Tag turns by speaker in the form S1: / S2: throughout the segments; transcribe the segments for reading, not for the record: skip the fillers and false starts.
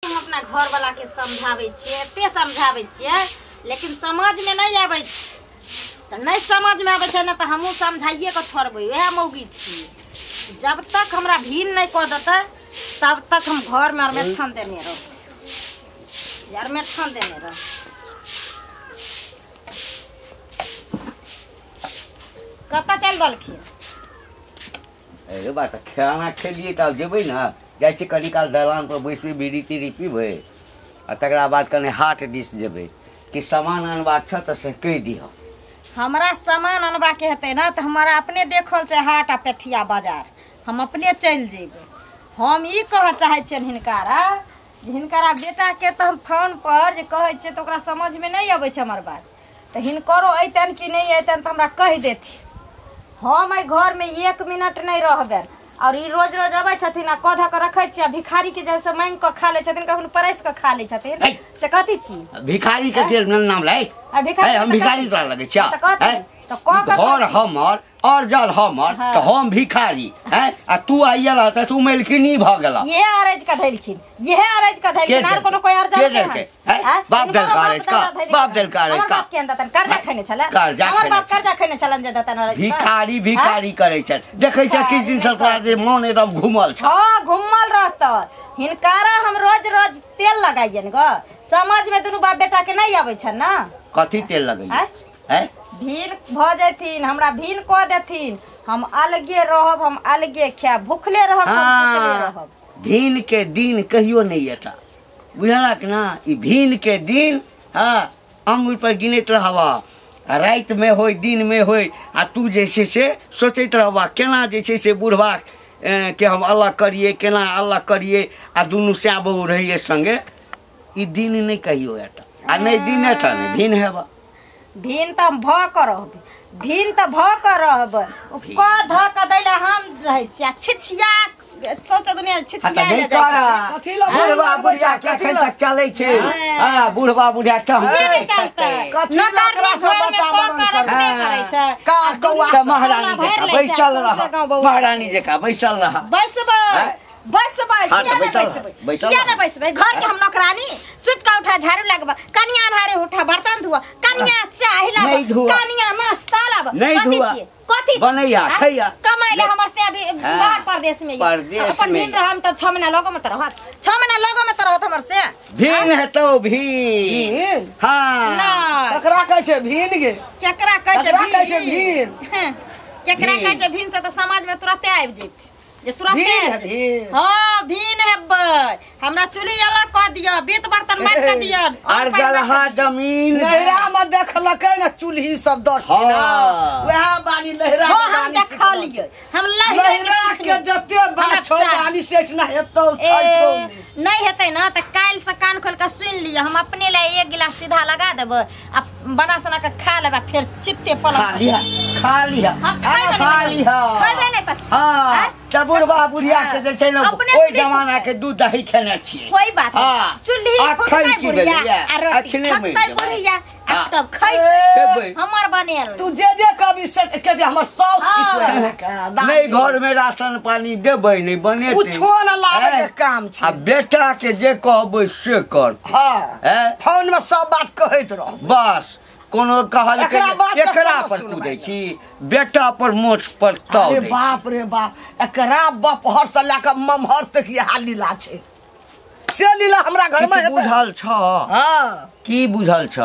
S1: हम अपना घर वाला के समझावे छिए, एते समझावे छिए, लेकिन समझ में नहीं आवे तो नहीं समझ में आवे ना तो हमहू समझाइए के छोड़बे। वह मौगी छिए, जब तक हमरा भीन नहीं कर देते तब तक हम घर में ठान देने रहो, यार में ठान देने रहो। कब चल दलखिन?
S2: अरे बात खाना खेलिए तब जेबै ना, जाइ छी कनी काल दलान पर बैसबै, बीड़ी तीड़ी पीबै आ तकरा बाद कने हाट दिस जेबै कि सामान अनबाक छ त से कहि दिह।
S1: हमरा सामान अनबा के हेतै ना तो हमारा अपने देखल छै हाट आ पेठिया बाजार, हम अपने चल जेबै। हम ई कह चाहे छियन हिनकारा बेटा के तो हम फोन पर जे कहै छियै तो ओकरा समझ में नहीं आबै छै हमर बात, तो हिनकरो अइतन कि नहीं अइतन तो हमरा कह देथि। हम एहि घर में 1 मिनट नहीं रहबे और ई रोज रोज अबै छथिन आ कह के रखै छियै। भिखारी के जैसे मांग के खा ले छथिन, कखनो परस के खा ले छथिन, से कथि छी?
S2: भिखारी के जे नाम लै हम भिखारी तोरा लगै छ? घर हमर और जल हमर तो हम भिखारी है आ तू आइया रहता तू मेलकिनी भ गेला।
S1: ये अरज का धैलखिन, ये अरज का धैलखिन और कोनो कोई अर्ज
S2: है? बाप दल का अरज का, बाप दल का अरज का
S1: के अंदर कर्जा खैने छले,
S2: कर्जा
S1: हमर बाप कर्जा खैने छलन जे दतन अरज
S2: भिखारी भिखारी करे छ। देखै छ किछ दिन सरकार जे मन एकदम घुमल छ।
S1: हां घुमल रहत। हिनकारा हम रोज रोज तेल लगाइयन ग, समझ में दुनु बाप बेटा के नहीं आबै छ ना।
S2: कथि तेल लगै है?
S1: भीन भ जथिन, हमरा भीन क देथिन, हम अलगे रहब, हम अलगे खाब, भूखले रहब, हम भूखले रहब।
S2: भीन के दिन कहियो नहीं एता, बुझलक ना? ई भीन के दिन हां अंगुर पर गिनैत रहबा, रात में होय दिन में होय आ तू जे छै से सोचैत रहबा केना जे छै से बुढ़वा के हम अलग करिए, केना अलग करिए आ दुनू सै बहु रहिए संगे। ई दिन नहीं कहियो एता आ नहीं दिन एता नहीं भीन हेबा।
S1: भीन त भ क रहब, भीन त भ क रहब, क ध क दैला हम रहै छी छिछिया सोच दुनिया छिछिया ले जाय।
S2: कथि ल बुढ़वा बुढ़िया के एखन तक चलै छै? हां बुढ़वा बुढ़िया टम
S1: कथि नकरा सब वातावरण करे छै
S2: का कौआ महारानी जका बैसल रह, महारानी जका बैसल रह।
S1: बैसबै किया ना बैसबै? घर के हम नौकरानी सुत का उठा झाड़ू लगबा, कनिया धारे उठा बर्तन धुआ, कनिया चाय लाबा, कनिया नाश्ता लाबा, कथि
S2: बनैया खैया
S1: कमाइले हमर से अभी बाहर परदेश में अपन भीन रहम त 6 महीना लगो में त रहत, 6 महीना लगो में त रहत हमर से
S2: भीन हेतौ भीन। हां
S3: ककरा कहै छै भीन गे?
S1: केकरा कहै छै
S3: भीन?
S1: केकरा कहै छै भीन से त समाज में तुरंते आबि जैत जे तुरंते। हां भीन हेबै, हमरा चुल्ही अलग क दिय, बीत बर्तन मार क दिय
S2: और जलहा जमीन
S3: नहरा में देखलकै ना चुल्ही सब 10 किना वह बानी लहरा
S1: में बानी देखा लियो। हम
S3: लहरा के जते बात छ बानी सेठ ना हेतौ
S1: नहीं हेतै ना त काल से कान खोल के सुन लियो। हम अपने ले 1 गिलास सीधा लगा देब आ बना सना के खा लेबा, फिर चित्ते पलट
S2: खा लिया
S1: खैबे नहीं त
S2: हां त बुढ़वा बुढ़िया के जे छै ना ओइ जमाना के दूध दही खेने छी।
S1: कोई बात नहीं, चुल्ही
S2: अखन की भेलिया
S1: अखने में बुढ़िया तब खैबे हमर बनेल।
S3: तू जे कभी से के हमर साउस
S2: नहीं घर में राशन पानी देबै नहीं बनेते
S3: कुछो न लागे के काम छै।
S2: आ बेटा के जे कहबै से कर।
S3: हां फोन में सब बात कहैत रह बस।
S2: कोनो कहल के एकरा पर कूदै छी, बेटा पर मोछ पर ताव दे।
S3: बाप रे बाप, एकरा बपहर से लेके ममहर तक ये हाल लीला छै। से लीला हमरा घर में
S2: बुझल छ?
S3: हां
S2: की बुझल छ?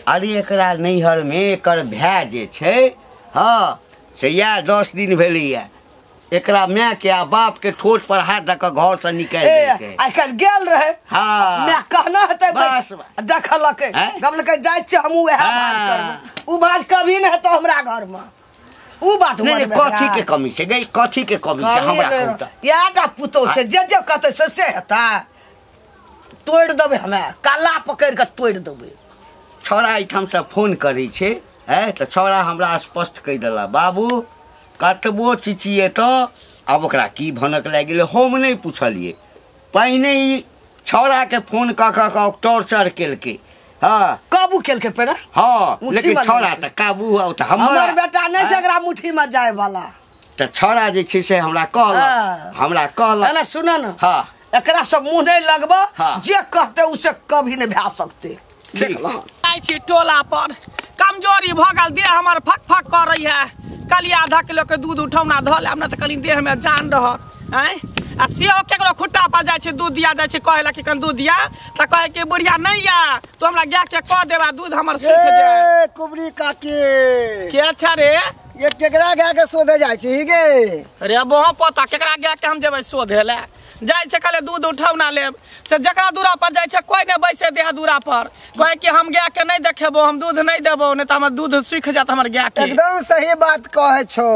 S2: अरे एकरा नैहर में एकर भाय जे छै हां से या 10 दिन भेलैया, एकरा माय के आ बाप के ठोट पर हाथ रख घर से निकाल देलकै।
S3: आइकाल गेल रहे
S2: हां
S3: मैं कहना हेतै
S2: बस
S3: देखलकै गबलकै जाय छै हमहु वह बात करब। उ बात कभी न हेतौ हमरा घर में। उ बात
S2: नहीं कथि के कमी छै गई? कथि के कमी छै हमरा कहता?
S3: याटा पुतो छै जे कहतै से हेतै। तोड़ देबै हमे, काला पकड़ के तोड़ देबै।
S2: छोरा एठाम से फोन करै छै त छोरा हमरा स्पष्ट कहि देला बाबू कतबो चिचिए तो अब ओकरा की भनक लाग गेलै हम नहीं पूछलिए। पहिने ई छोरा के फोन क टॉर्चर केलकै। हां
S3: काबू केलकै पेड़ा।
S2: हां लेकिन छोरा त काबू हो त
S3: हमर बेटा नहीं छै एकरा मुट्ठी में जाय वाला।
S2: त छोरा जे छै से हमरा कहला ना सुन न। हां
S3: एकरा सब मुंह नहीं लगबा
S2: हाँ।
S3: जे कहते उसे कभी नहीं भा सकते देख ला
S4: आई छी टोला पर कमजोरी भ गेल देह हमर फक फक कर रही है कल आधा किलो के दूध उठौना ध लेब ना त कनी देह में जान रह हैं आ सेहो केकरो खुट्टा पर जाय छै दूध दिया जाय छै कहला कि कन दूध दिया त कहे कि बुढ़िया नहीं या तो हमरा गाय के क देबा दूध हमर सूख जाय
S5: कुबरी काकी
S4: के छ रे
S5: ये केकरा गाय के सोधे जाइ छी गे
S4: रे बोह पता केकरा गाय के हम जेबै सोधे ले जाय छै कले दूध उठौना लेब से जकरा दूरा पर जाय छै कोई ने बैसे देह दूरा पर कहे कि हम गाय के नहीं देखेबो हम दूध नहीं देबो नहीं त हमर दूध सूख जात हमर गाय के
S5: एकदम सही बात कहे छो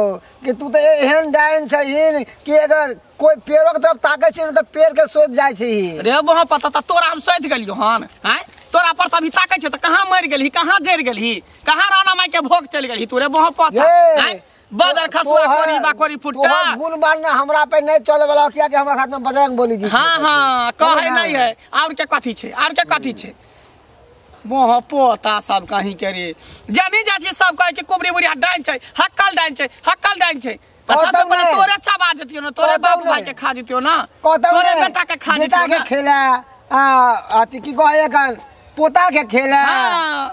S5: कि तू तो एहन डाइन छहिन कि अगर कोई पेड़ो के तरफ ताके छी त पेड़ के सोध जाइ छी
S4: रे बोह पता त तोरा हम सोध गेलियो हन हैं तोरा पर तभी ताकै छ त कहां मर गेलही कहां जर गेलही कहां राना माई के भोग चल गेलही तोरे बोह पता हैं बाजार खसुआ कोरी बाकोरी फुट्टा
S5: तो गुण मानना हमरा पे नहीं चले वाला किया कि हमरा हाथ में बजरंग बोली जी
S4: हां हां कहे नहीं है और के कथी छै और के कथी छै मोह पोता सब कहीं के रे जानी जा छी सब कहे कि कुबरी बुढ़िया डाइन छै हक्कल डाइन छै सबसे पहले तोरे चबा जतियो ना तोरे बाप भाई के खा जतियो ना तोरे बेटा के खा जतियो
S5: बेटा के खेला अति की कहे कन पोता के खेला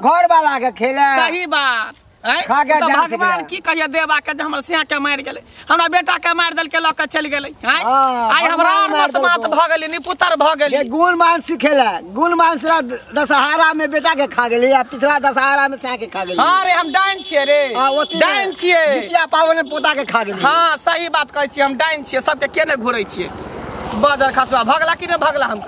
S5: घर वाला के खेला
S4: सही बात तो भगवान की कहिए देवा के हमर सिया के मार गेले हमरा बेटा के मार देल के ल के चल गेले आई हमरा मसमात भ गेले निपुतर भ गेले
S5: गुणमान सिखेला गुणमान से दशहरा में बेटा के खा गेले या पिछला दशहरा में सिया के खा गेले
S4: हां रे हम डाइन छिए रे डाइन छिए
S5: जितिया पावन में पोता के खा गेले
S4: हां सही बात कहै छी हम डाइन छिए सबके केने घुरै छिए बाजार खसुआ भगला कि ने भगला हम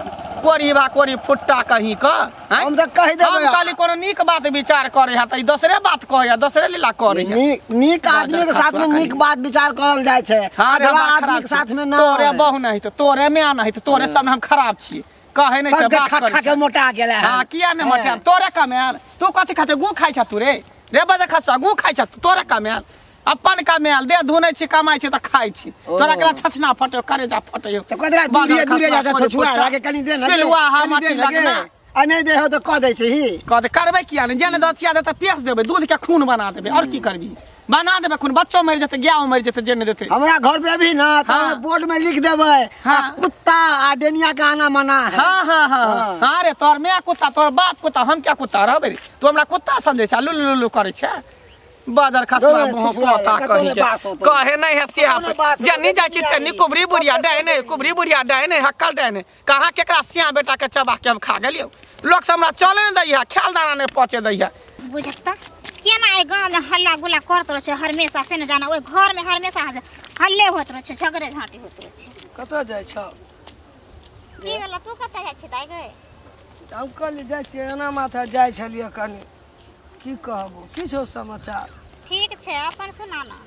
S4: कोरी बा कोरी फुट्टा कहीं का
S5: हम त कहि देबै
S4: हम खाली कोनो नीक बात विचार करे है त दूसरे बात कहे है दूसरे लीला करे है
S5: नीक आदमी के साथ में नीक बात विचार करल जाय छै अधवा आदमी के साथ में ना
S4: तोरे बहु नहीं तो तोरे में नहीं तो तोरे सब हम खराब छी कहे नहीं छै बात
S5: खा के मोटा गेले
S4: हां किया ने मोटा तोरे कमेल तू कथि खा छ गु खाइ छ तू रे बाजार खसुआ गु खाइ छ तोरे कमेल अपन का मेल दे धुनै छी कमाई छी त खाइ छी तोरा केला छछना फटो करे जा फटो
S5: त कदरा दूरे जाता छछुआ लागे कनी दे ना
S4: पिलुआ हा माटी लगना
S5: आ नहीं दे हो तो क दै छी
S4: क दे करबै किया ने जेने दचिया दे त पेस देबै दूध के खून बना देबै और की करबी बना देबै खून बच्चो मर जते गाय मर जते जेने देते
S5: हमरा घर पे भी ना त बोर्ड में लिख देबै कुत्ता आ डेनिया का आना मना है
S4: हां रे तोर मैं कुत्ता तोर बाप कुत्ता हम क्या कुत्ता रहबै रे तू हमरा कुत्ता समझै छ लुलु लुलु करे छ बाजार खसुआ मोह पोता कहे नहीं है सिया जनी जा छी तनी कुबरी बुढ़िया डाइने कुबरी बुढ़िया डाइने हक्कल डाइने कहां केकरा सिया बेटा के चबा के हम खा गेलियो लोग से हमरा चले न दैया ख्याल दाना ने पचे दैया
S6: बुझत केना ए गांव में हल्ला गुला करत रह छ हमेशा से न जाना ओइ घर में हमेशा हल्ले होत रह छ झगड़े झाटी होत रह छ
S5: कतो जाय छ
S6: की वाला तू कत जाय छ दाई गए
S5: हम कल जाय छी एना माथा जाय छलिए कनी की कहबो की छौ समाचार
S6: ठीक छै अपन सुना ना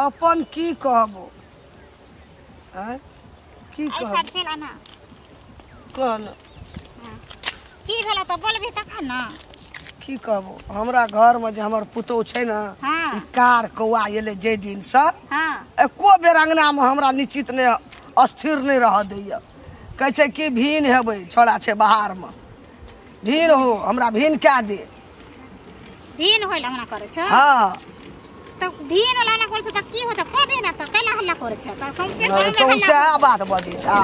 S5: अपन की कहबो हैं की कहबो
S6: ऐसा छला ना
S5: कहन
S6: की भेला त बोलबी तखन ना
S5: की कहबो हमरा घर में जे हमर पुतौ छै ना
S6: हां
S5: कार कौआ एले जे दिन से
S6: हां
S5: एको बेर अंगना में हमरा निश्चित ने अस्थिर नहीं रह दैया कहै छै कि भीन हेबै छोड़ा छै बाहर में भीन हो हमरा भीन क्या दे
S6: भीन होइला हमरा करे छ
S5: हां
S6: त भीन वाला ना करे छ त की होत क देना त कैला हल्ला करे छ त सबसे
S5: तो से बात बदी छ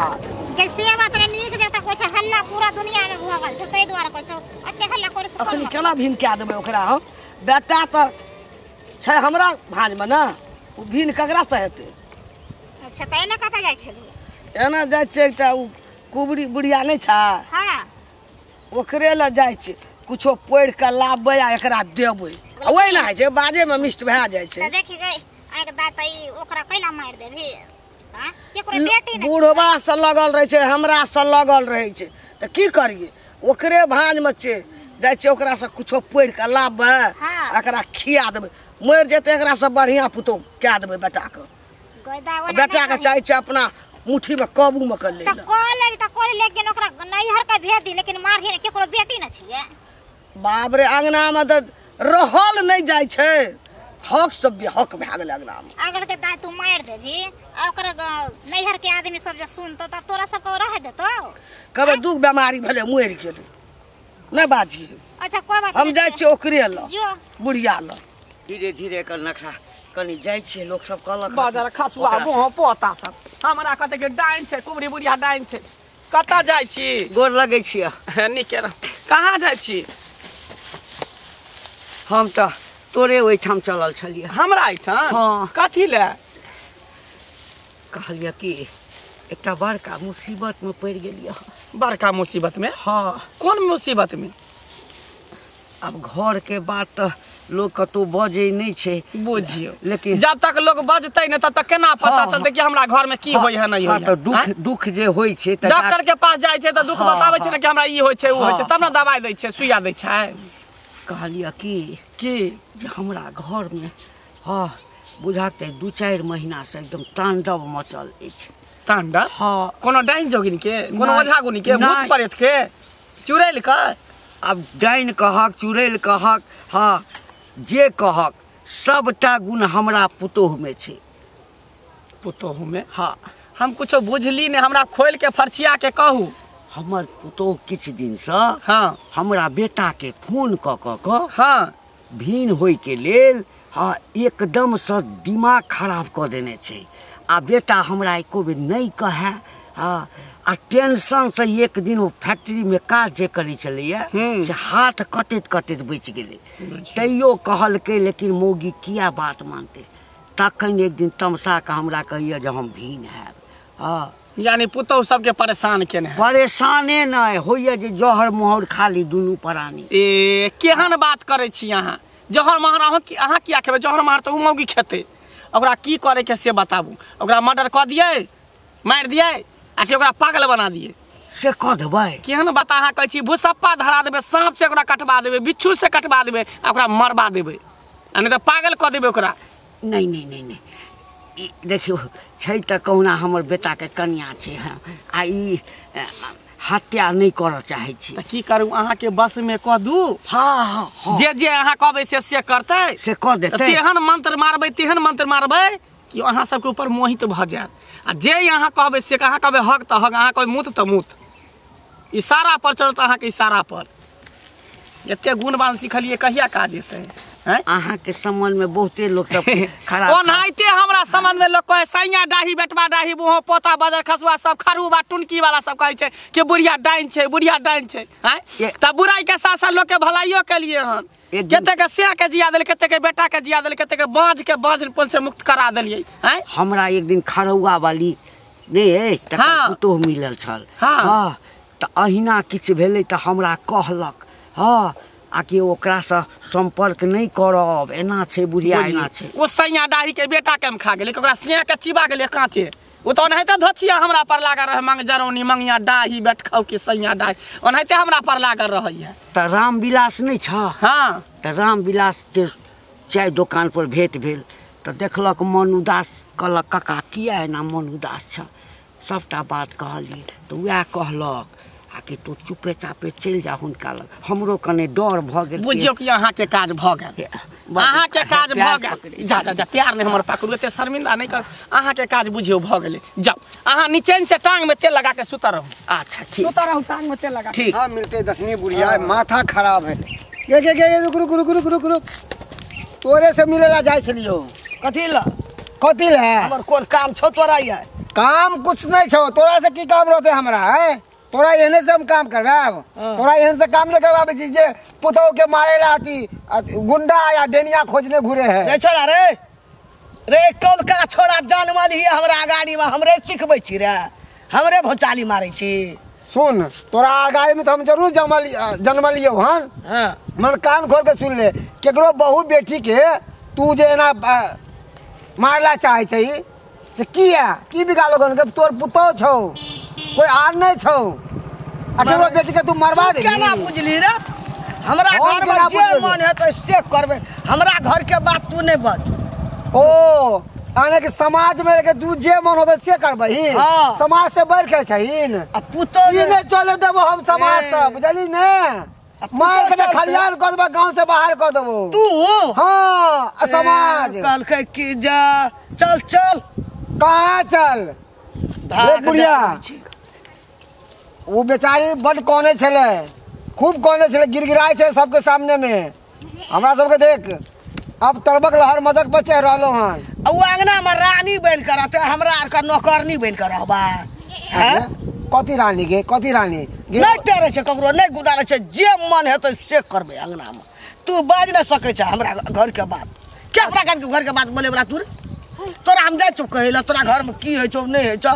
S6: कैसे बात रे नीक जेता कोछ हल्ला पूरा दुनिया में भ गेल छ तै द्वारा कोछ अते हल्ला करे छ
S5: अखनी केना भीन क्या देबै ओकरा हम बेटा त छै हमरा भांज में ना ओ भीन ककरा से हेतै
S6: अच्छा तै ना कता जाय छलु
S5: एना जाय छै एकटा उ कुबरी बुढ़िया नै छ
S6: हां
S5: ओकरे ल जाय छै कुछो पोड़ के लाबबै आ एकरा देबै ओइ ना छै बाजे में मिष्ट भए जाय छै
S6: त देखि गई आके दातई ओकरा कैला मार देबी हां केकरो बेटी नै
S5: बूढ़वा से लगल रहे छै हमरा से लगल रहे छै त की करिए ओकरे भांज में छै जाय छै ओकरा से कुछो पोड़ के लाबबै एकरा खिया देबै मर जेते एकरा से बढ़िया पुतो क्या देबै बेटा के बेटा के चाहे छै अपना मुट्ठी में काबू में कर ले
S6: त कॉल त कोई लेकिन ओकरा नैहर का भेज दी लेकिन मारही ने केकरो बेटी न छिए
S5: बाप रे अंगना में त रहल नहीं जाय छै हक सब हक भए गेल अंगना में
S6: अगर के दाय तू मार देबी ओकर नैहर के आदमी सब जे सुनतो त तोरा सब को रह देतो
S5: कबे दुख बीमारी भले मर गेलै नहीं बाजी
S6: अच्छा कोई बात
S5: हम जाय छी ओकरे ल बुढ़िया ल
S2: धीरे धीरे कर नखरा कनी जाय छी लोग सब कहलक
S4: बाजार खसुआ मोह पोता सब हमरा कहते के डाइन छै कुबरी बुढ़िया डाइन छै कता जाइ छी
S2: गोर लगै छियै
S4: नीके रह कहाँ जाइ छी
S2: हम तऽ तोरे ओहिठाम चलल छलियै
S4: हमरा एहिठाम
S2: हाँ।
S4: कथी ले
S2: कहलियै कि एकटा बड़का मुसीबत में पड़ि गेलियै
S4: बड़का मुसीबत में
S2: हाँ
S4: कौन मुसीबत में
S2: अब घर के बात तऽ लोग कतौ बजै नहीं छै
S4: बुझियो
S2: लेकिन
S4: जब तक लोग बजतै ने तब तक केना पता
S2: हाँ,
S4: चलतै कि हमरा घर में की होय है नहीं होय
S2: हाँ, तऽ
S4: है
S2: दुख जे होइ छै तऽ
S4: डॉक्टर के पास जाइ छै तऽ दुख
S2: हाँ,
S4: बताबै छै
S2: हाँ।
S4: ने कि हमरा ई होइ छै उ होइ छै
S2: हाँ।
S4: तब ने दवाई दै छै सुइया दै छै
S2: कहलियै कि
S4: की
S2: जे हमरा घर में हाँ बुझाते 2-4 महीना से एकदम तांडव मचल अछि
S4: तांडव
S2: हाँ
S4: कोनो डाइन जोगिन के कोनो
S2: नहीं,
S4: ओझा गुनी के भूत
S2: नहीं।
S4: प्रेत के चुड़ैल के
S2: अब डाइन कहक चुड़ैल कहक हाँ जे कहक सबटा गुण हमरा पुतोह में छै
S4: पुतोह में
S2: हाँ
S4: हम कुछो बुझली ने हमरा खोल के फरचिया के कहू
S2: हमर पुतोह किछु दिन से
S4: हाँ
S2: हमरा बेटा के फोन कऽ
S4: हाँ
S2: भिन होय के लेल हाँ एकदम से दिमाग खराब कऽ देने छै आ बेटा हमरा एको बेर नहीं कहे हाँ आ टेंशन से एक दिन वो फैक्ट्री में काज जे करै छलैया से हाथ कटैत कटैत बचि गेलै तैयो कहलकै लेकिन मौगी किया बात मानते तखन एक दिन तमसा के हमरा कहिए जे हम भिन हैब हाँ
S4: यानी पुतोह सबके परेशान केने है
S2: परेशाने नहीं होइए जे जहर मोहर खाली दुनू प्राणी
S4: ए केहन बात करे छी अहाँ जहर महर अहाँ किया खेबै जहर महर तऽ उ मौगी खेतै ओकरा की करे के से बताबू ओकरा मर्डर कऽ दियै मारि दियै आ कि ओकरा पागल बना दियै
S2: से कऽ देबै
S4: केहन बात अहाँ कहै छी भूसप्पा धरा देबै सांप से ओकरा कटवा देबै बिच्छू से कटवा देबै आ ओकरा मरवा देबै आ नहीं तऽ पागल कऽ देबै ओकरा
S2: नहीं नहीं नहीं नहीं ई देखियो छै तऽ कहुना हमर बेटा के कन्या छै हाँ आ ई हत्या नहीं करऽ चाहै छी
S4: तऽ की करू अहाँ के बस में कह दू
S2: हाँ हाँ हाँ
S4: जे जे अहाँ कहबै से करतै
S2: से कऽ
S4: तऽ
S2: देतै
S4: तेहन मंत्र मारबै कि अहाँ सबके ऊपर मोहित भऽ जायत आ जे अहाँ कहबै से अहाँ कहबै हक तऽ हक अहाँ कहबै मुत तऽ मुत इशारा पर चलत अहाँ के इशारा पर एते गुणवान सिखलिए कहिया काज एतै हैं
S2: अहाँ के संबंध में बहुते लोग सब खराब
S4: ओनाहिते हमरा संबंध में लोग कहे सैया डाही बेटवा डाही बुहो पोता बजर खसुआ सब खरुबा टुनकी वाला सब कहै छै कि बुढ़िया डाइन छै हैं तब बुराई के साथ साथ लोग के भलाइयो के लिए हन कते के से के जिया देल कते के बेटा के जिया देल कते के बाँझपन से मुक्त करा देलिए हैं
S2: हमरा एक दिन खरौआ वाली नहीं अछि तकर
S4: हाँ।
S2: पुतोह मिलल छल
S4: हाँ।
S2: हाँ तऽ अहिना किछु भेलै तऽ हमरा कहलक हाँ आ कि ओकरा से संपर्क नहीं करब एना छै बुढ़िया एना छै
S4: ओ सैया डाही के बेटा के हम खा गेलै ओकरा सिया के चिबा गेलै कांचे ओ तो ओनाहिते धोछिया हमरा पर लागल रहे मंग जरौनी मंगिया डाही बैठखाउ के सैया डाही ओनाहिते हमरा पर लागल रहैया
S2: तऽ रामविलास नहीं छ
S4: हाँ
S2: तऽ रामविलास के चाय दुकान पर भेंट भेल तऽ देखलक मन उदास कहलक काका किया एना मन उदास छ सबटा बात कहलिए तऽ वएह कहलक आ कि तू चुपे चापे चलि जा हुनका लग हमरो कने डर भऽ गेल
S4: बुझियो कि अहाँ के काज भऽ गेल अहाँ के काज भऽ गेल जा जा जा प्यार ने हमर पकड़ू एते शर्मिंदा नहीं कर अहाँ के काज बुझियो भऽ गेलै जाओ अहाँ नीचे से टांग में तेल लगा के सुता रहू
S2: अच्छा ठीक
S4: सुता रहू टांग में तेल लगा के
S2: ठीक
S7: हाँ मिलते दसनी बुढ़िया माथा खराब है ये रुक तोरे से मिलेला जाय छलियो
S5: कथी ला
S7: कथी ले
S5: हमर कोन काम छौ तोरा ये
S7: काम कुछ नहीं छो तोरा से की काम रहते हमरा है तोरा एहने से हम काम करवाब तोरा एहन से काम नहीं करवाबे छी जे पुतौ के मारे रहती गुंडा या डेनिया खोजने घुरे है
S5: रे छोड़ा रे कौलका छोड़ा जानमल ही हमरा गाड़ी में हमरे सिखबै छी रे हमरे भोचाली मारै छी
S7: सुन तोरा आगाड़ी में तो हम जरूर जन्मलियो हन
S5: हाँ
S7: मन कान खोल के सुन ले केकरो बहू बेटी के तू जे ना मारला चाहे छी से किया की बिगाड़ो गन के तोर पुतौ छौ कोई आर नहीं छौ अकेलो बेटी के तू मरवा दे
S5: केना बुझली रे हमरा
S7: हम
S5: घर में
S7: केना
S5: जे
S7: बुझलियै?
S5: मन है तो से करबे हमरा घर के बात तू नहीं बज
S7: ओ आने के समाज में के तू जे मन होते से करबही
S5: हाँ।
S7: समाज से बढ़ के छहीन
S5: आ पुतो
S7: ई ने चले देबो हम समाज से
S5: ए।
S7: बुझली ने
S5: पुतौ
S7: मार के
S5: चलते।
S7: खलियान कर देबो गांव से बाहर कर देबो
S5: तू
S7: हां समाज
S5: कल के की जा चल चल
S7: कहां चल
S5: भाग
S7: बुढ़िया।
S5: जाबै छी।
S7: वो बेचारी बड़ कोने छले खूब कोने छले गिरगिराय छे सबके सामने में हमरा सबके देख अब तरबक लहर मदक पर चढ़ रहलो हन
S5: आ वो अंगना में रानी बन कर रहते हमरा आर का नौकरनी बन कर रहबा हैं
S7: कथी रानी गे कथी रानी गे
S5: नहीं टेरे छे ककरो नहीं गुदारे छे जे मन हेतै से करबे अंगना में तू बाज न सकै छ हमरा घर के बात क्या प्रकार के घर के बात बोले वाला तू तोरा हम जाय छौ कहैला तोरा घर में की होइ छौ नहीं होइ छौ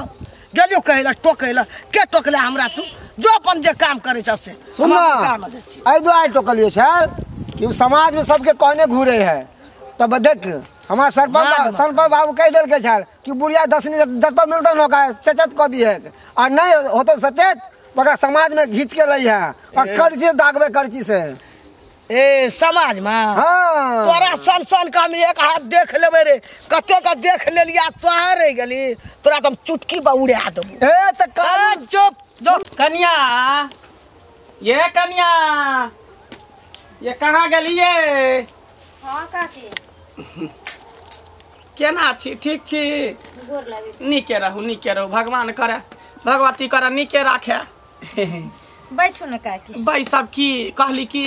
S5: गेलियो कहैला टोकैला के टोकले हमरा तू जो अपन जे काम करे छ से
S7: सुन आई दो आई टोकलियो छल कि समाज में सबके कहने घूरे है तब देख हमारा सरपंच बाबू कह दिल के छल कि बुढ़िया दसनी जतो मिलतो न का सचेत क दिए और नहीं होतो सचेत तो समाज में घींच के रही है और कर्ची दागबे कर्ची से
S5: ए समाज में
S7: हाँ
S5: तोरा सन सन का हम एक हाथ देख लेबे रे कते का देख लेलिया तोहार रह गेली तोरा तुम चुटकी बा उड़ा देबो
S7: ए त कान
S5: चुप जो
S4: कन्या ये कन्या ये कहाँ गलिए
S1: हाँ काकी
S4: केना छी ठीक छी
S1: गोर लागे छी।
S4: नीके रहू भगवान करे भगवती करे नीके राखे
S1: बैठू न काकी
S4: भाई सब की कहली की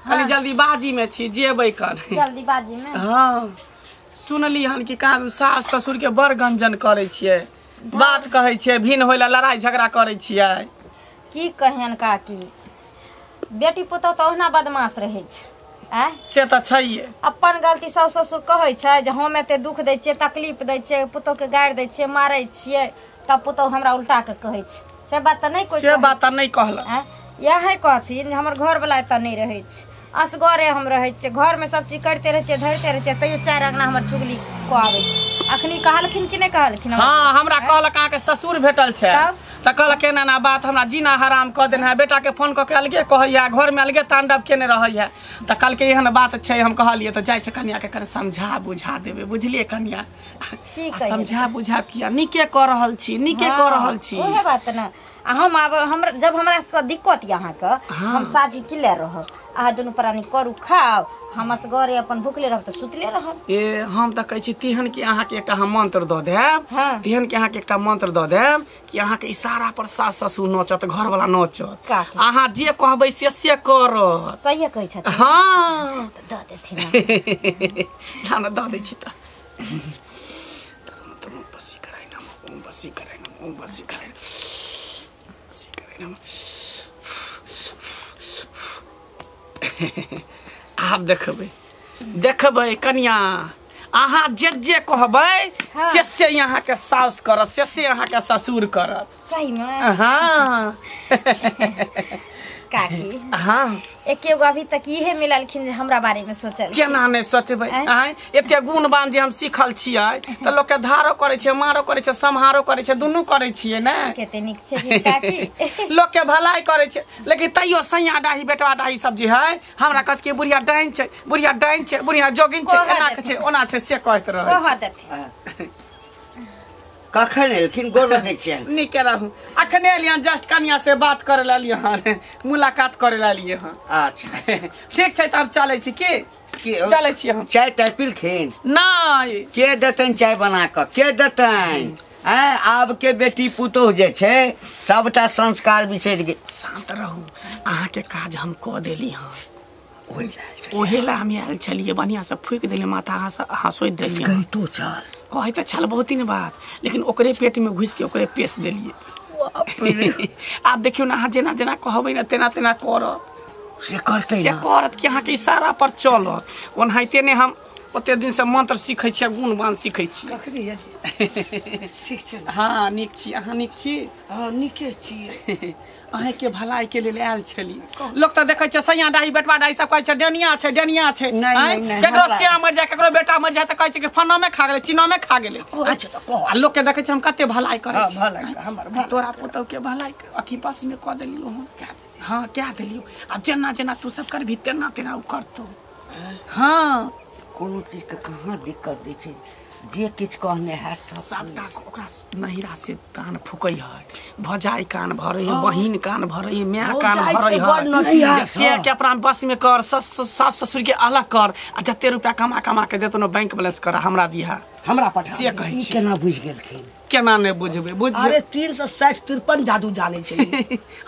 S4: खाली जल्दीबाजी में छी जेबै कर
S1: जल्दीबाजी में
S4: हाँ सुनली हन कि कान सास ससुर के बड़ गंजन करे छियै बात कहै छियै भिन्न होइला लड़ाई झगड़ा करे छियै
S1: की कहियन काकी बेटी पुतौह तो ओहिना बदमाश रहे छै आ
S4: से तो छैहे
S1: अपन गलती सास ससुर कहै छै जे हम एते दुख दै छियै तकलीफ दै छियै पुतौह के गारि दै छियै मारै छियै तब पुतौह हमरा उल्टा के कहै छै से बात तऽ नहीं कोई
S4: से बात तऽ नहीं कहल
S1: यही कहथिन जे हमर घर वाला एतऽ नहीं रहे छै असगरे हम रहे छियै घर में सब चीज करते रहे छियै धरते रहे छियै तैयो चारि अंगना हमर चुगली को आबै छै अखनी कहलखिन कि नहीं कहलखिन
S4: हाँ हमरा कहलक अहाँ के ससुर भेटल छै
S1: तब?
S4: तऽ कहलक एना ना बात हमरा जीना हराम कऽ देने है बेटा के फोन कऽ के अलगे कहैया घर में अलगे तांडव केने रहैया तऽ कल के एहन बात छै हम कहलिए तऽ जाइ छै कन्या के कने समझा बुझा देबे बुझलिए कन्या
S1: की
S4: आ
S1: कहियै?
S4: समझा बुझा किया नीके कऽ रहल छी नीके कऽ रहल छी
S1: ओहे बात न आ हम आब हमरा जब हमरा से दिक्कत यहाँ के हम साझी किले रहब अहाँ दुनू प्राणी करू खाओ हम असगरे अपन भूखले रहब तऽ सुतले रहब
S4: ए हम तऽ कहै छी तिहन कि अहाँ के एकटा हम मंत्र दऽ देब
S1: हाँ।
S4: तिहन कि अहाँ के एकटा मंत्र दऽ देब कि अहाँ के इशारा पर सास ससुर नचत घर वाला नचत
S1: काकी।
S4: अहाँ जे कहबै से करत
S1: सही कहै छथिन
S4: हाँ
S1: दऽ देथिन
S4: खाना दऽ दै छी तऽ बसी कराइ नम बसी कराइ नम बसी कराइ बसी कराइ नम आब देखबै कन्या अहाँ जे कहबै से यहाँ के साउस करत से यहाँ के ससुर करत
S1: सही में
S4: हाँ
S1: काकी
S4: हाँ
S1: एके गो अभी तक इहे मिललखिन जे हमरा बारे में सोचल
S4: केना नहीं सोचबै आय एते गुणवान जे हम सीखल छियै तऽ लोग के धारो करे छै मारो करे छै सम्हारो करे छै दुनू करे छियै ने
S1: कते नीक छै काकी
S4: लोग के भलाई करे छै लेकिन तैयो सैया डाही बेटवा डाही सब जे है हमरा कहत के बुढ़िया डाइन छै बुढ़िया जोगिन छै एना के छै ओना छै से कहत रहै
S1: कह देथिन
S2: कखन एलखिन गोर रखै छियै
S4: नीके रहू अखने एलियन जस्ट कन्या से बात करे लालिए हन मुलाकात करे लालिए हन
S2: अच्छा
S4: ठीक छै त हम चलै छी की चलै छी हम
S2: चाय ताय पीलखिन
S4: नहीं
S2: के देतन चाय बना कऽ के देतन आब के बेटी पुतोह जे छै सबटा संस्कार बिसरि गेल
S4: शांत रहू अहाँ के काज हम कऽ देली हन ओहे ला हम आयल छलिए बढ़िया से फूक देली माथा अहाँ सोचि देलिए
S2: तो चल
S4: कहे तऽ छल बहुत दिन बाद लेकिन ओकरे पेट में घुस के ओकरे पेश देलिए आब देखियो ना अहाँ जेना जेना कहबै ना तेना तेना करत
S2: से करतै
S4: से करत कि अहाँ के इशारा पर चलत ओनाहिते ने हम ओते दिन से मंत्र सीखै छियै गुणवान सीखै छियै
S5: ठीक छै
S4: हाँ नीक छी अहाँ नीक छी
S5: हां नीके छियै
S4: अहे के भलाई के लेल आयल छली लोग तऽ देखै छै सैया डाही बेटवा डाही सब कहै छै डेनिया छै
S2: नहीं,
S4: केकरो सिया मर जाय केकरो बेटा मर जाय तऽ कहै छै कि फन्ना में खा गेलै चीना में खा गेलै
S5: अच्छा तऽ कह
S4: आ लोग के देखै छै हम कते भलाई करै
S5: हां
S4: छी
S5: भलाई हमर भलाई
S4: तोरा पुतौ के भलाई अथी पास में कह देलियो हम हाँ क्या देलियो अब जेना जेना तू सब करभी तेना तेना उ करतो हाँ
S2: कोनो चीज के कहाँ दिक्कत दै छै जे किछ कहने है
S4: सबटा ओकरा नहिरा से कान फुकै है भजाई कान भरे है बहिन कान भरे है माय कान भरे है से के अपना बस में कर सास ससुर के अलग कर आ जते रुपया कमा के देतो न बैंक बैलेंस कर हमरा दिया
S5: हमरा पठा
S4: से कहै छी
S2: केना बुझ गेलखिन
S4: केना ने बुझबे बुझ
S5: अरे 360-53 जादू जाने छै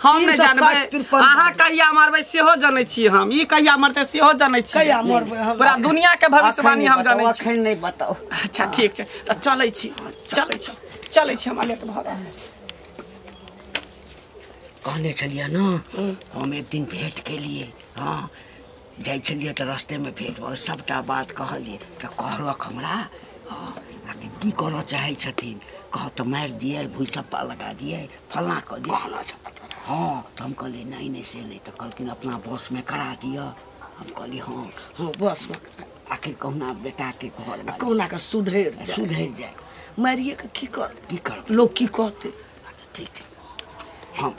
S4: हम नहीं जानबे अहाँ कहिया मारबे सेहो जानै छी हम ई कहिया मरते सेहो जानै छी
S5: कहिया मरबे हम
S4: पूरा दुनिया के भविष्यवाणी हम जानै छी
S2: अखन नहीं बताओ
S4: अच्छा ठीक छै त चलै छी हम लेट भ रहल
S2: कहने छलिए ना हम एक दिन भेंट के लिए हाँ जाइ छलिए तो रास्ते में भेंट भऽ सबटा बात कहलिए तो कहलक हमरा हाँ आखिर की करऽ चाहे छथिन कह तो मारि दिए भूसप्पा लगा दिए फल्ला कऽ दिए हाँ तो हम कहलिए नहीं से नहीं तो कहलखिन अपना बस में करा दिया हम कहलिए हाँ
S5: हाँ बस में
S2: आखिर कहुना बेटा के घर
S5: कहुना का सुधेर
S2: जाए
S5: मारिए के की कर लोग की कहते
S2: ठीक हम